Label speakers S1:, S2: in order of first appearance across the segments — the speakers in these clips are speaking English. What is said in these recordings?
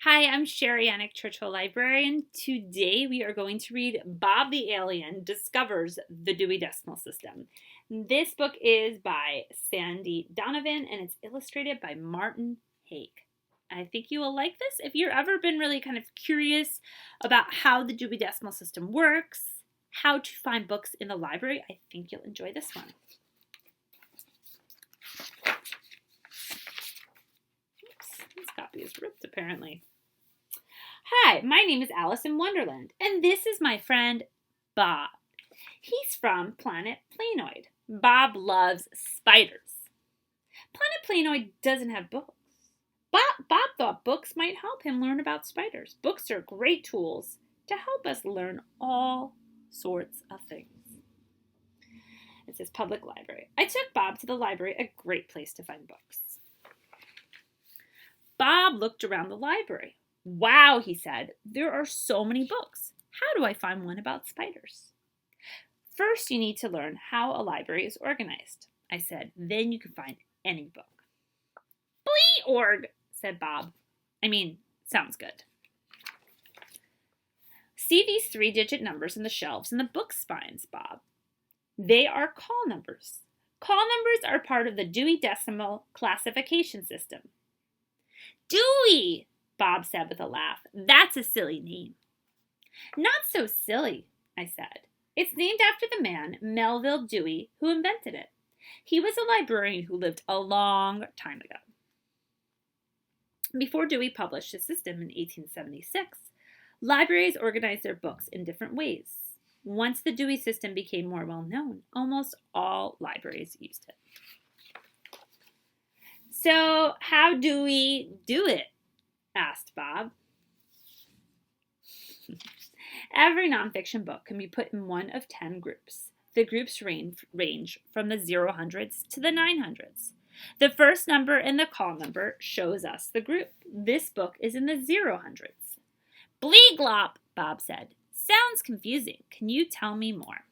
S1: Hi, I'm Cherie, Yanek, Churchill Librarian. Today we are going to read Bob the Alien Discovers the Dewey Decimal System. This book is by Sandy Donovan and it's illustrated by Martin Haake. I think you will like this. If you've ever been really kind of curious about how the Dewey Decimal System works, how to find books in the library, I think you'll enjoy this one. This copy is ripped, apparently. Hi, my name is Alice in Wonderland, and this is my friend Bob. He's from Planet Planoid. Bob loves spiders. Planet Planoid doesn't have books. Bob thought books might help him learn about spiders. Books are great tools to help us learn all sorts of things. It says public library. I took Bob to the library, a great place to find books. Bob looked around the library. Wow, he said, there are so many books. How do I find one about spiders? First, you need to learn how a library is organized. I said, then you can find any book. Blee-org, said Bob. Sounds good. See these 3-digit numbers in the shelves and the book spines, Bob. They are call numbers. Call numbers are part of the Dewey Decimal Classification System. Dewey, Bob said with a laugh. That's a silly name. Not so silly, I said. It's named after the man, Melville Dewey, who invented it. He was a librarian who lived a long time ago. Before Dewey published his system in 1876, libraries organized their books in different ways. Once the Dewey system became more well-known, almost all libraries used it. So, how do we do it? Asked Bob. Every nonfiction book can be put in one of 10 groups. The groups range from the 000s to the 900s. The first number in the call number shows us the group. This book is in the 000s. Bleeglop, Bob said. Sounds confusing. Can you tell me more?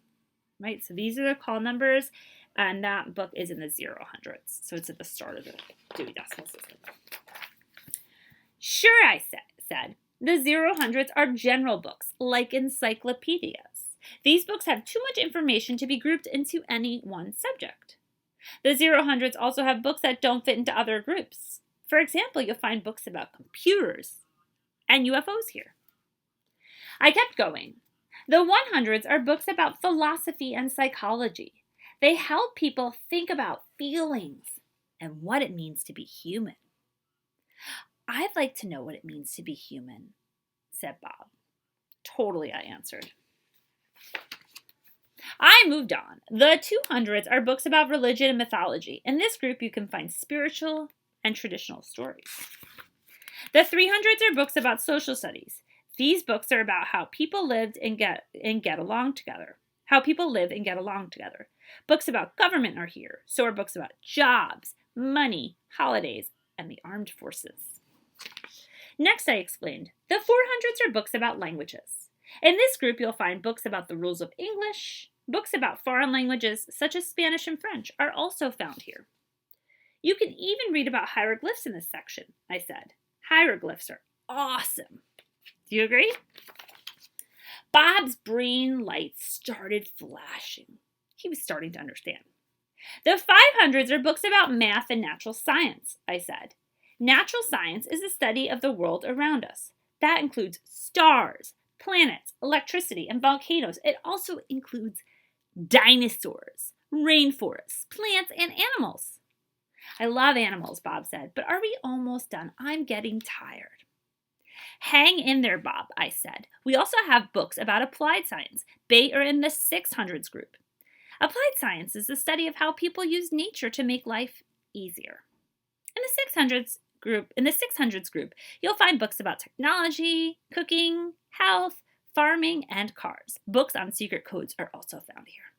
S1: Right, so these are the call numbers, and that book is in the 000s. So it's at the start of the Dewey Decimal System. Sure, I said. The 000s are general books, like encyclopedias. These books have too much information to be grouped into any one subject. The 000s also have books that don't fit into other groups. For example, you'll find books about computers and UFOs here. I kept going. The 100s are books about philosophy and psychology. They help people think about feelings and what it means to be human. I'd like to know what it means to be human, said Bob. Totally, I answered. I moved on. The 200s are books about religion and mythology. In this group, you can find spiritual and traditional stories. The 300s are books about social studies. These books are about how people lived and get along together. How people live and get along together. Books about government are here. So are books about jobs, money, holidays, and the armed forces. Next, I explained, the 400s are books about languages. In this group, you'll find books about the rules of English. Books about foreign languages, such as Spanish and French, are also found here. You can even read about hieroglyphs in this section, I said. Hieroglyphs are awesome. Do you agree? Bob's brain lights started flashing. He was starting to understand. The 500s are books about math and natural science, I said. Natural science is the study of the world around us. That includes stars, planets, electricity, and volcanoes. It also includes dinosaurs, rainforests, plants, and animals. I love animals, Bob said, but are we almost done? I'm getting tired. Hang in there, Bob, I said. We also have books about applied science. They are in the 600s group. Applied science is the study of how people use nature to make life easier. In the 600s group, you'll find books about technology, cooking, health, farming, and cars. Books on secret codes are also found here.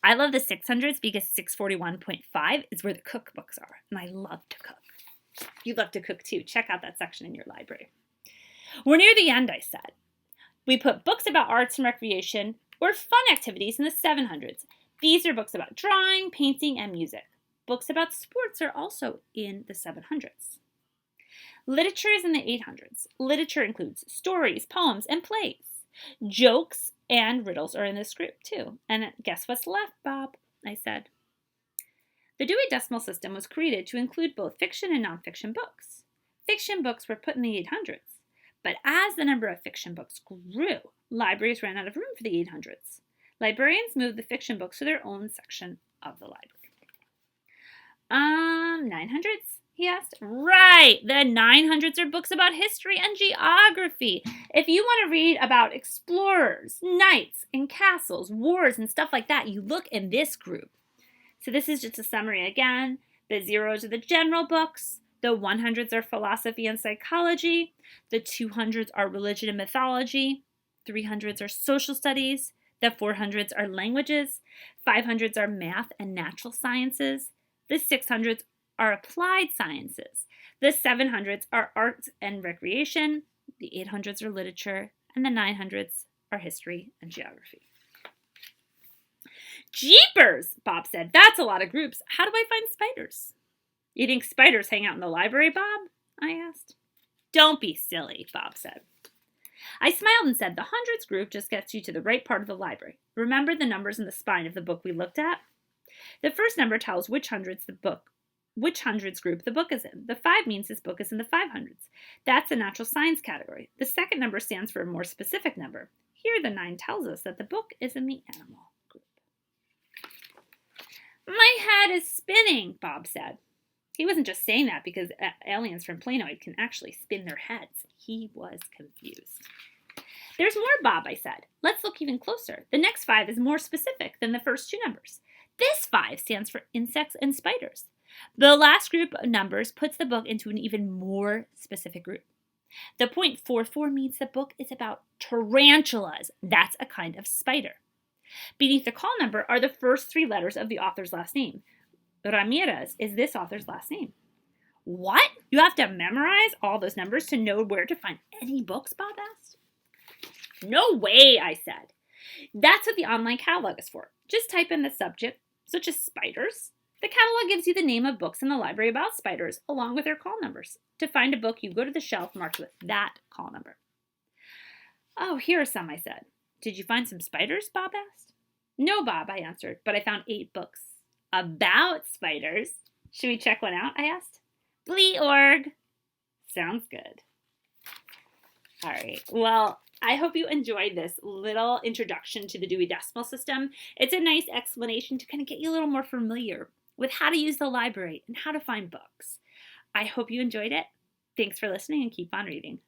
S1: I love the 600s because 641.5 is where the cookbooks are, and I love to cook. You love to cook too. Check out that section in your library. We're near the end, I said. We put books about arts and recreation or fun activities in the 700s. These are books about drawing, painting, and music. Books about sports are also in the 700s. Literature is in the 800s. Literature includes stories, poems, and plays. Jokes and riddles are in this group too. And guess what's left, Bob? I said. The Dewey Decimal System was created to include both fiction and nonfiction books. Fiction books were put in the 800s. But as the number of fiction books grew, libraries ran out of room for the 800s. Librarians moved the fiction books to their own section of the library. 900s? He asked. Right! The 900s are books about history and geography. If you want to read about explorers, knights, and castles, wars, and stuff like that, you look in this group. So this is just a summary again. The zeros are the general books. The 100s are philosophy and psychology. The 200s are religion and mythology. 300s are social studies. The 400s are languages. 500s are math and natural sciences. The 600s are applied sciences. The 700s are arts and recreation. The 800s are literature. And the 900s are history and geography. Jeepers, Bob said. That's a lot of groups. How do I find spiders? You think spiders hang out in the library, Bob? I asked. Don't be silly, Bob said. I smiled and said, the hundreds group just gets you to the right part of the library. Remember the numbers in the spine of the book we looked at? The first number tells which hundreds group the book is in. The 5 means this book is in the 500s. That's a natural science category. The second number stands for a more specific number. Here the 9 tells us that the book is in the animal group. My head is spinning, Bob said. He wasn't just saying that because aliens from Planoid can actually spin their heads. He was confused. There's more, Bob, I said. Let's look even closer. The next 5 is more specific than the first 2 numbers. This 5 stands for insects and spiders. The last group of numbers puts the book into an even more specific group. The .44 means the book is about tarantulas. That's a kind of spider. Beneath the call number are the first 3 letters of the author's last name. Ramirez is this author's last name. What? You have to memorize all those numbers to know where to find any books, Bob asked. No way, I said. That's what the online catalog is for. Just type in the subject, such as spiders. The catalog gives you the name of books in the library about spiders, along with their call numbers. To find a book, you go to the shelf marked with that call number. Oh, here are some, I said. Did you find some spiders, Bob asked. No, Bob, I answered, but I found 8 books. About spiders. Should we check one out? I asked. Bleorg. Sounds good. All right. Well, I hope you enjoyed this little introduction to the Dewey Decimal System. It's a nice explanation to kind of get you a little more familiar with how to use the library and how to find books. I hope you enjoyed it. Thanks for listening and keep on reading.